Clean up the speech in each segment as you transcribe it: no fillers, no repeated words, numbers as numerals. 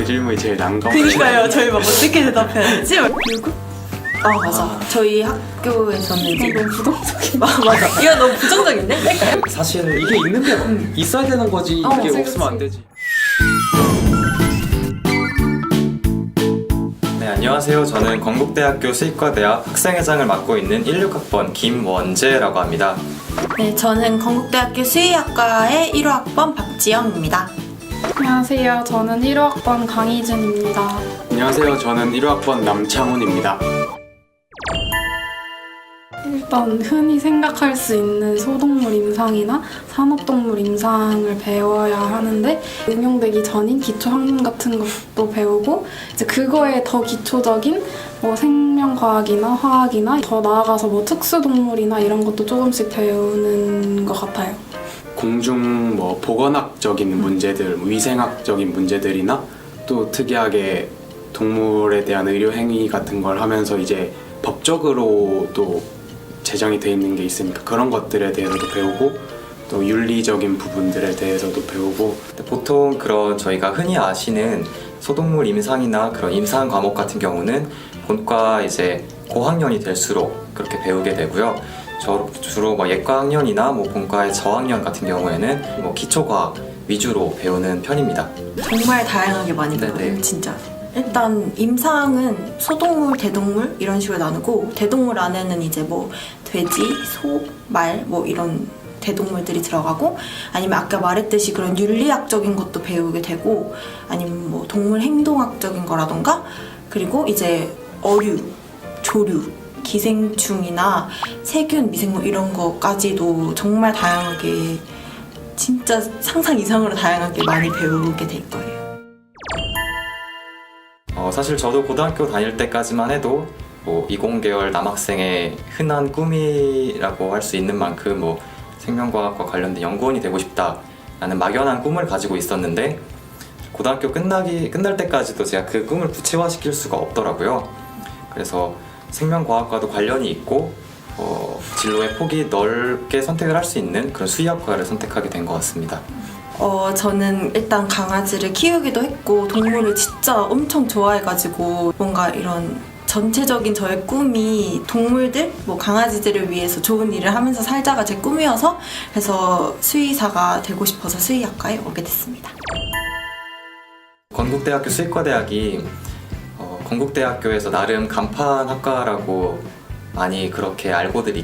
그 질문이 제일 난감. 그니까요. 저희 막 어떻게 대답해야 되지? 누구? 아 맞아. 저희 학교에서는 이제 너무 부정적인. 맞아. 이거 너무 부정적인데? 사실 이게 있는 게 있어야 되는 거지. 이게 그치, 없으면 안 되지. 네, 안녕하세요. 저는 건국대학교 수의과대학 학생회장을 맡고 있는 16학번 김원재라고 합니다. 네, 저는 건국대학교 수의학과의 1호학번 박지영입니다. 안녕하세요. 저는 1호학번 강희준입니다. 안녕하세요. 저는 1호학번 남창훈입니다. 일단 흔히 생각할 수 있는 소동물 임상이나 산업동물 임상을 배워야 하는데 응용되기 전인 기초학문 같은 것도 배우고 이제 그거에 더 기초적인 뭐 생명과학이나 화학이나 더 나아가서 뭐 특수동물이나 이런 것도 조금씩 배우는 것 같아요. 공중 뭐 보건학적인 문제들, 위생학적인 문제들이나 또 특이하게 동물에 대한 의료 행위 같은 걸 하면서 이제 법적으로 또 제정이 돼 있는 게 있으니까 그런 것들에 대해서도 배우고 또 윤리적인 부분들에 대해서도 배우고. 보통 그런 저희가 흔히 아시는 소동물 임상이나 그런 임상 과목 같은 경우는 본과 이제 고학년이 될수록 그렇게 배우게 되고요. 주로 뭐 예과 학년이나 뭐 본과의 저학년 같은 경우에는 뭐 기초과학 위주로 배우는 편입니다. 정말 다양하게 많이 배워요. 네네. 진짜. 일단 임상은 소동물, 대동물 이런 식으로 나누고 대동물 안에는 이제 뭐 돼지, 소, 말 뭐 이런 대동물들이 들어가고 아니면 아까 말했듯이 그런 윤리학적인 것도 배우게 되고 아니면 뭐 동물 행동학적인 거라던가 그리고 이제 어류, 조류, 기생충이나 세균, 미생물 이런 거까지도 정말 다양하게 진짜 상상 이상으로 다양하게 많이 배우게 될 거예요. 사실 저도 고등학교 다닐 때까지만 해도 뭐 이공계열 남학생의 흔한 꿈이라고 할 수 있는 만큼 뭐 생명과학과 관련된 연구원이 되고 싶다라는 막연한 꿈을 가지고 있었는데 고등학교 끝날 때까지도 제가 그 꿈을 구체화시킬 수가 없더라고요. 그래서 생명과학과도 관련이 있고 진로의 폭이 넓게 선택을 할 수 있는 그런 수의학과를 선택하게 된 것 같습니다. 저는 일단 강아지를 키우기도 했고 동물을 진짜 엄청 좋아해가지고 뭔가 이런 전체적인 저의 꿈이 동물들, 뭐 강아지들을 위해서 좋은 일을 하면서 살자가 제 꿈이어서 그래서 수의사가 되고 싶어서 수의학과에 오게 됐습니다. 건국대학교 수의과대학이 건국대학교에서 나름 간판 학과라고 많이 그렇게 알고들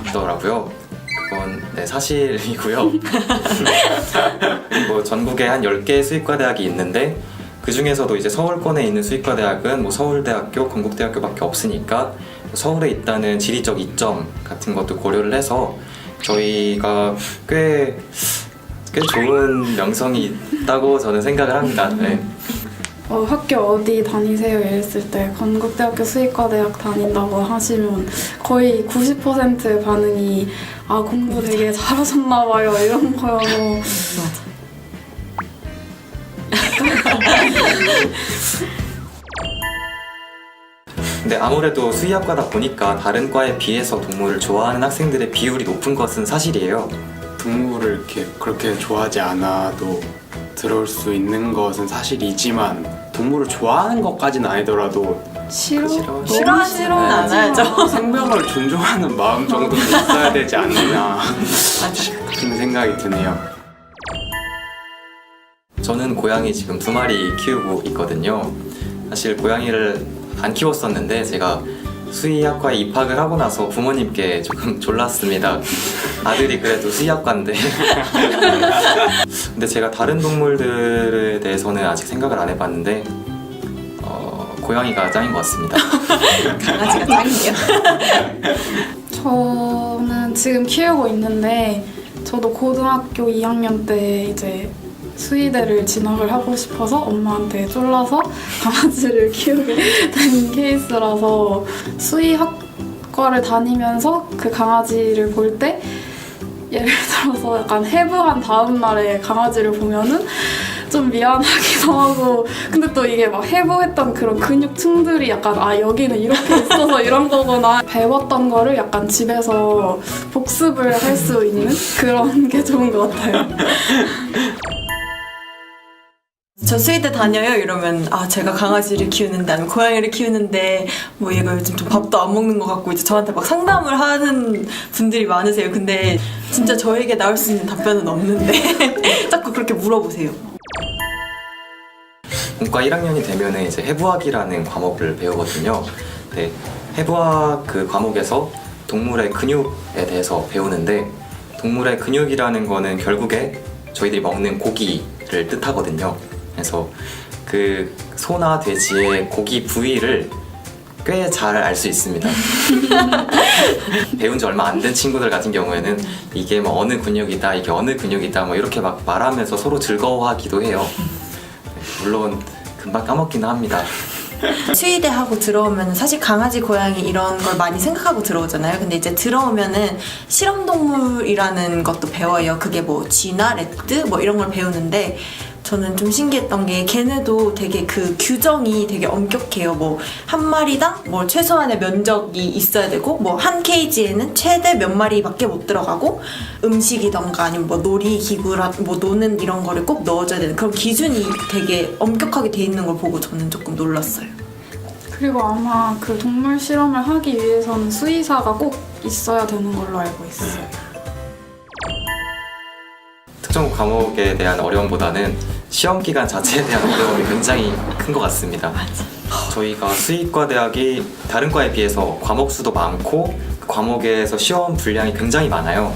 있더라고요. 그건 네, 사실이고요. 그리고 전국에 한 10개의 수의과대학이 있는데 그 중에서도 이제 서울권에 있는 수의과대학은 뭐 서울대학교, 건국대학교밖에 없으니까 서울에 있다는 지리적 이점 같은 것도 고려를 해서 저희가 꽤 좋은 명성이 있다고 저는 생각을 합니다. 네. 학교 어디 다니세요? 이랬을 때 건국대학교 수의과대학 다닌다고 하시면 거의 90%의 반응이 아 공부 되게 잘하셨나 봐요 이런 거요. 맞아. 근데 아무래도 수의학과다 보니까 다른 과에 비해서 동물을 좋아하는 학생들의 비율이 높은 것은 사실이에요. 동물을 이렇게 그렇게 좋아하지 않아도 들어올 수 있는 것은 사실이지만 동물을 좋아하는 것까지는 아니더라도 싫어하지는 않아야죠. 생명을 존중하는 마음 정도는 있어야 되지 않나 그런 생각이 드네요. 저는 고양이 지금 2마리 키우고 있거든요. 사실 고양이를 안 키웠었는데 제가 수의학과에 입학을 하고 나서 부모님께 조금 졸랐습니다. 아들이 그래도 수의학과인데 근데 제가 다른 동물들에 대해서는 아직 생각을 안 해봤는데 고양이가 짱인 것 같습니다. 강아지가 짱이에요. 저는 지금 키우고 있는데 저도 고등학교 2학년 때 이제 수의대를 진학을 하고 싶어서 엄마한테 쫄라서 강아지를 키우게 된 케이스라서 수의학과를 다니면서 그 강아지를 볼 때 예를 들어서 약간 해부한 다음 날에 강아지를 보면은 좀 미안하기도 하고 근데 또 이게 막 해부했던 그런 근육층들이 약간 아 여기는 이렇게 있어서 이런 거구나 배웠던 거를 약간 집에서 복습을 할 수 있는 그런 게 좋은 것 같아요. 저 수의대 다녀요 이러면 제가 강아지를 키우는데 아니면 고양이를 키우는데 뭐 얘가 요즘 좀 밥도 안 먹는 것 같고 이제 저한테 막 상담을 하는 분들이 많으세요. 근데 진짜 저에게 나올 수 있는 답변은 없는데 자꾸 그렇게 물어보세요. 본과 1학년이 되면은 이제 해부학이라는 과목을 배우거든요. 네, 해부학 그 과목에서 동물의 근육에 대해서 배우는데 동물의 근육이라는 거는 결국에 저희들이 먹는 고기를 뜻하거든요. 그래서 그 소나 돼지의 고기 부위를 꽤 잘 알 수 있습니다. 배운 지 얼마 안 된 친구들 같은 경우에는 이게 뭐 어느 근육이다, 이게 어느 근육이다, 뭐 이렇게 막 말하면서 서로 즐거워하기도 해요. 물론 금방 까먹기는 합니다. 수의대 하고 들어오면 사실 강아지, 고양이 이런 걸 많이 생각하고 들어오잖아요. 근데 이제 들어오면은 실험동물이라는 것도 배워요. 그게 뭐 쥐나 래트 뭐 이런 걸 배우는데 저는 좀 신기했던 게 걔네도 되게 그 규정이 되게 엄격해요. 뭐 한 마리당 뭐 최소한의 면적이 있어야 되고 뭐 한 케이지에는 최대 몇 마리밖에 못 들어가고 음식이던가 아니면 뭐 놀이기구라 뭐 노는 이런 거를 꼭 넣어줘야 되는 그런 기준이 되게 엄격하게 돼 있는 걸 보고 저는 조금 놀랐어요. 그리고 아마 그 동물 실험을 하기 위해서는 수의사가 꼭 있어야 되는 걸로 알고 있어요. 특정 과목에 대한 어려움보다는 시험 기간 자체에 대한 어려움이 굉장히 큰 것 같습니다. 저희가 수의과 대학이 다른 과에 비해서 과목 수도 많고 그 과목에서 시험 분량이 굉장히 많아요.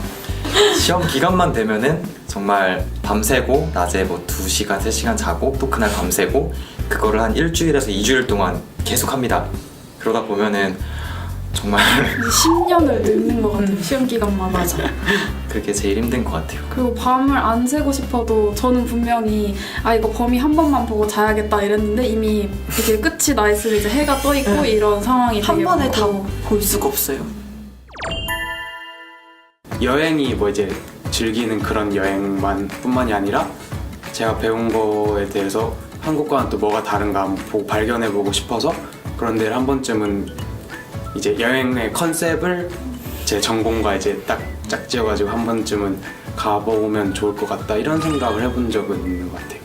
시험 기간만 되면은 정말 밤새고 낮에 뭐 2시간, 3시간 자고 또 그날 밤새고 그거를 한 일주일에서 2주일 동안 계속 합니다. 그러다 보면은 정말 10년을 늙는 것 같아요. 시험 기간만. 맞아. 그게 제일 힘든 것 같아요. 그리고 밤을 안 새고 싶어도 저는 분명히 이거 범위 한 번만 보고 자야겠다 이랬는데 이미 이게 끝이 나 있으면 이제 해가 떠 있고 이런 상황이 한 되게 번에 다 많고. 볼 수가 없어요. 여행이 뭐 이제 즐기는 그런 여행만 뿐만이 아니라 제가 배운 거에 대해서 한국과는 또 뭐가 다른가 한번 발견해보고 싶어서 그런 데를 한 번쯤은 이제 여행의 컨셉을 제 전공과 이제 딱 짝지어가지고 한 번쯤은 가보면 좋을 것 같다 이런 생각을 해본 적은 있는 것 같아요.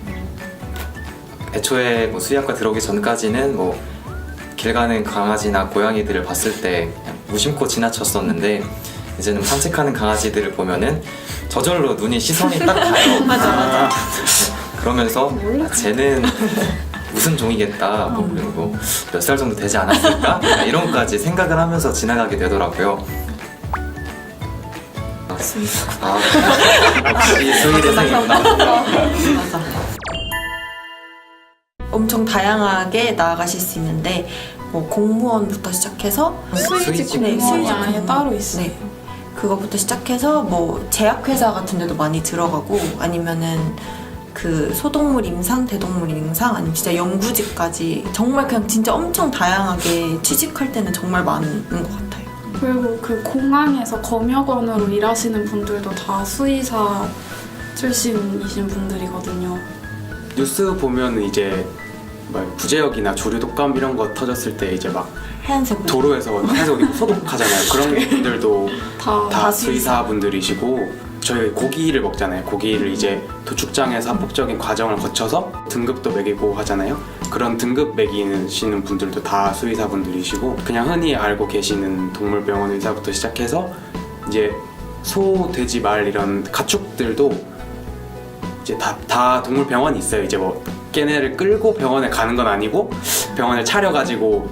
애초에 뭐 수의학과 들어오기 전까지는 뭐 길 가는 강아지나 고양이들을 봤을 때 그냥 무심코 지나쳤었는데 이제는 산책하는 강아지들을 보면은 저절로 눈이 시선이 딱 가요. 맞아. 그러면서 쟤는 무슨 종이겠다, 뭐 그리고 몇 살 정도 되지 않았을까? 이런 것까지 생각을 하면서 지나가게 되더라고요. 역시 수의대생이구나. 맞아. 엄청 다양하게 나아가실 수 있는데 뭐 공무원부터 시작해서 수의직 네, 공무원이 수의직 아예 공무원. 따로 있어요. 네. 그거부터 시작해서 뭐 제약회사 같은 데도 많이 들어가고 아니면은 그 소동물 임상, 대동물 임상 아니면 진짜 연구직까지 정말 그냥 진짜 엄청 다양하게 취직할 때는 정말 많은 것 같아요. 그리고 그 공항에서 검역원으로 일하시는 분들도 다 수의사 출신이신 분들이거든요. 뉴스 보면 이제 막 부재역이나 조류 독감 이런 거 터졌을 때 이제 막 하얀색 옷. 도로에서 하얀색 옷 입고 소독하잖아요. 그런 분들도 다 다 수의사분들이시고 저희 고기를 먹잖아요. 고기를 이제 도축장에서 합법적인 과정을 거쳐서 등급도 매기고 하잖아요. 그런 등급 매기시는 분들도 다 수의사분들이시고 그냥 흔히 알고 계시는 동물병원 의사부터 시작해서 이제 소, 돼지, 말 이런 가축들도 이제 다 동물병원이 있어요. 이제 뭐 걔네를 끌고 병원에 가는 건 아니고 병원을 차려가지고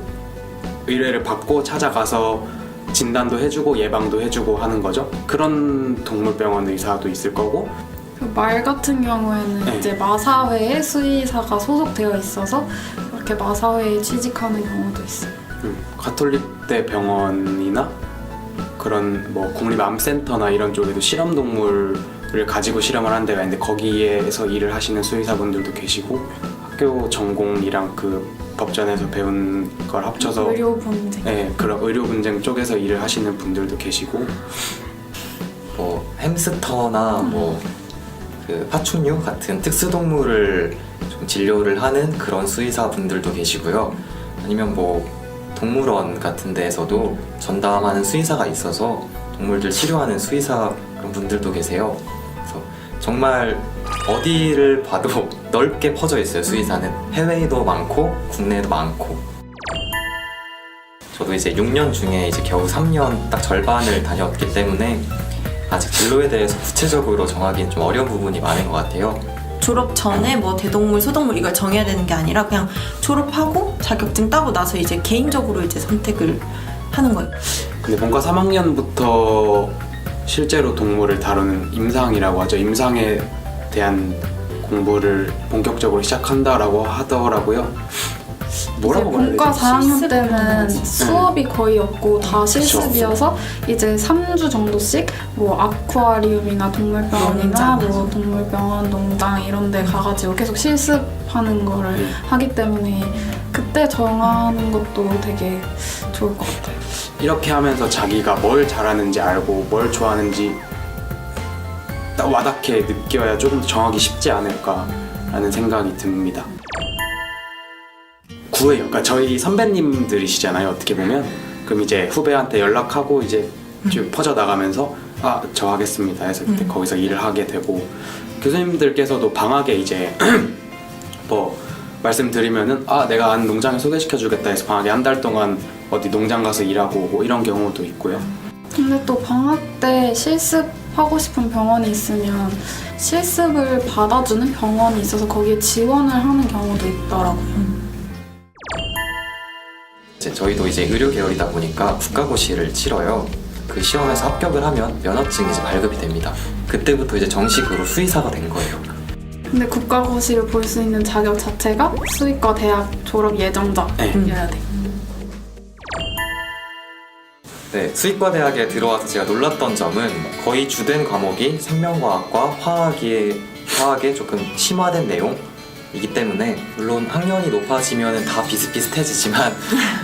의뢰를 받고 찾아가서 진단도 해주고 예방도 해주고 하는 거죠. 그런 동물병원 의사도 있을 거고 그 말 같은 경우에는 네. 이제 마사회에 수의사가 소속되어 있어서 그렇게 마사회에 취직하는 경우도 있어요. 가톨릭대 병원이나 그런 뭐 국립암센터나 이런 쪽에도 실험동물을 가지고 실험을 하는 데가 있는데 거기에서 일을 하시는 수의사분들도 계시고 학교 전공이랑 그 법전에서 배운 걸 합쳐서 의료 분쟁. 네, 그런 의료 분쟁 쪽에서 일을 하시는 분들도 계시고 뭐 햄스터나 뭐 그 파충류 같은 특수동물을 좀 진료를 하는 그런 수의사분들도 계시고요. 아니면 뭐 동물원 같은 데에서도 전담하는 수의사가 있어서 동물들 치료하는 수의사 그런 분들도 계세요. 그래서 정말 어디를 봐도 넓게 퍼져 있어요. 수의사는 해외에도 많고 국내에도 많고. 저도 이제 6년 중에 이제 겨우 3년 딱 절반을 다녔기 때문에 아직 진로에 대해서 구체적으로 정하기는 좀 어려운 부분이 많은 것 같아요. 졸업 전에 뭐 대동물, 소동물 이걸 정해야 되는 게 아니라 그냥 졸업하고 자격증 따고 나서 이제 개인적으로 이제 선택을 하는 거예요. 근데 본과 3학년부터 실제로 동물을 다루는 임상이라고 하죠. 임상에 대한 공부를 본격적으로 시작한다라고 하더라고요. 뭐라고 이제 말해야 본과 되지? 4학년 때는 수업이 거의 없고 다 실습이어서 이제 3주 정도씩 뭐 아쿠아리움이나 동물병원이나 농장. 뭐 동물병원, 농장 이런 데 가가지고 계속 실습하는 거를 하기 때문에 그때 정하는 것도 되게 좋을 것 같아요. 이렇게 하면서 자기가 뭘 잘하는지 알고 뭘 좋아하는지 딱 와닿게 느껴야 조금 더 정하기 쉽지 않을까라는 생각이 듭니다. 구해요. 그러니까 저희 선배님들이시잖아요. 어떻게 보면 그럼 이제 후배한테 연락하고 이제 쭉 퍼져 나가면서 저 하겠습니다 해서 그때 거기서 일을 하게 되고 교수님들께서도 방학에 이제 뭐 말씀드리면은 내가 아는 농장에 소개시켜주겠다 해서 방학에 한 달 동안 어디 농장 가서 일하고 오고 이런 경우도 있고요. 근데 또 방학 때 실습하고 싶은 병원이 있으면 실습을 받아주는 병원이 있어서 거기에 지원을 하는 경우도 있더라고요. 이제 저희도 이제 의료 계열이다 보니까 국가고시를 치러요. 그 시험에서 합격을 하면 면허증이 이제 발급이 됩니다. 그때부터 이제 정식으로 수의사가 된 거예요. 근데 국가고시를 볼 수 있는 자격 자체가 수의과 대학 졸업 예정자여야 돼. 네, 수의과 대학에 들어와서 제가 놀랐던 점은 거의 주된 과목이 생명과학과 화학에 조금 심화된 내용이기 때문에 물론 학년이 높아지면 다 비슷비슷해지지만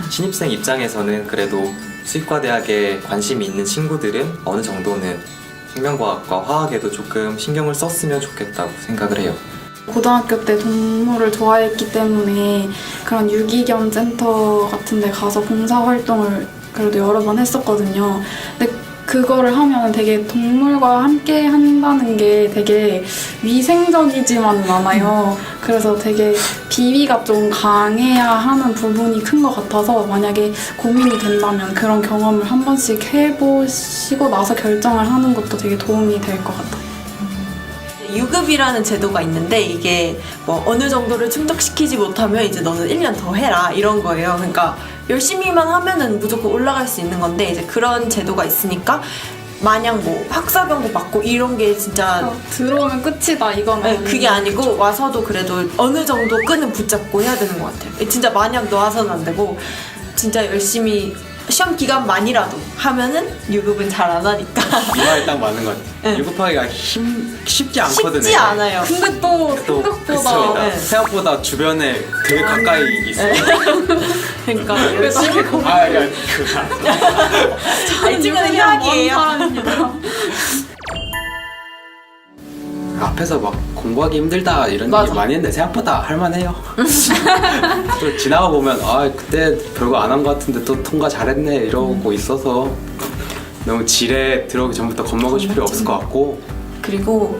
신입생 입장에서는 그래도 수의과 대학에 관심이 있는 친구들은 어느 정도는 생명과학과 화학에도 조금 신경을 썼으면 좋겠다고 생각을 해요. 고등학교 때 동물을 좋아했기 때문에 그런 유기견 센터 같은 데 가서 봉사활동을 그래도 여러 번 했었거든요. 근데 그거를 하면 되게 동물과 함께 한다는 게 되게 위생적이지만은 않아요. 그래서 되게 비위가 좀 강해야 하는 부분이 큰 것 같아서 만약에 고민이 된다면 그런 경험을 한 번씩 해보시고 나서 결정을 하는 것도 되게 도움이 될 것 같아요. 유급이라는 제도가 있는데 이게 뭐 어느 정도를 충족시키지 못하면 이제 너는 1년 더 해라 이런 거예요. 그러니까 열심히만 하면은 무조건 올라갈 수 있는 건데 이제 그런 제도가 있으니까 마냥 뭐 학사병도 받고 이런 게 진짜 들어오면 끝이다 이거는. 그게 아니고 와서도 그래도 어느 정도 끈은 붙잡고 해야 되는 것 같아요. 진짜 마냥 놓아서는 안 되고 진짜 열심히 시험 기간만이라도 하면은 유급은 잘 안 하니까 이 말이 딱 맞는 것 같아요. 네. 유급하기가 쉽지 않거든요. 쉽지 않아요. 근데 또 생각보다 네. 생각보다 주변에 되게 가까이 있어요. 그러니까 열심히 잘 찍는 이야기예요. 앞에서 막 공부하기 힘들다 이런 맞아. 얘기 많이 했는데 생각보다 할만해요. 또 지나가 보면 그때 별거 안 한 것 같은데 또 통과 잘했네 이러고 있어서 너무 지레 들어오기 전부터 겁먹으실 필요 없을 것 같고 그리고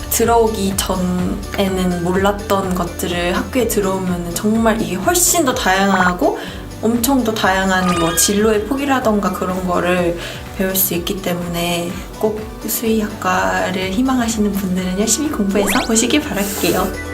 들어오기 전에는 몰랐던 것들을 학교에 들어오면 정말 이게 훨씬 더 다양하고 엄청 더 다양한 뭐 진로의 폭이라던가 그런 거를 배울 수 있기 때문에 꼭 수의학과를 희망하시는 분들은 열심히 공부해서 오시길 바랄게요.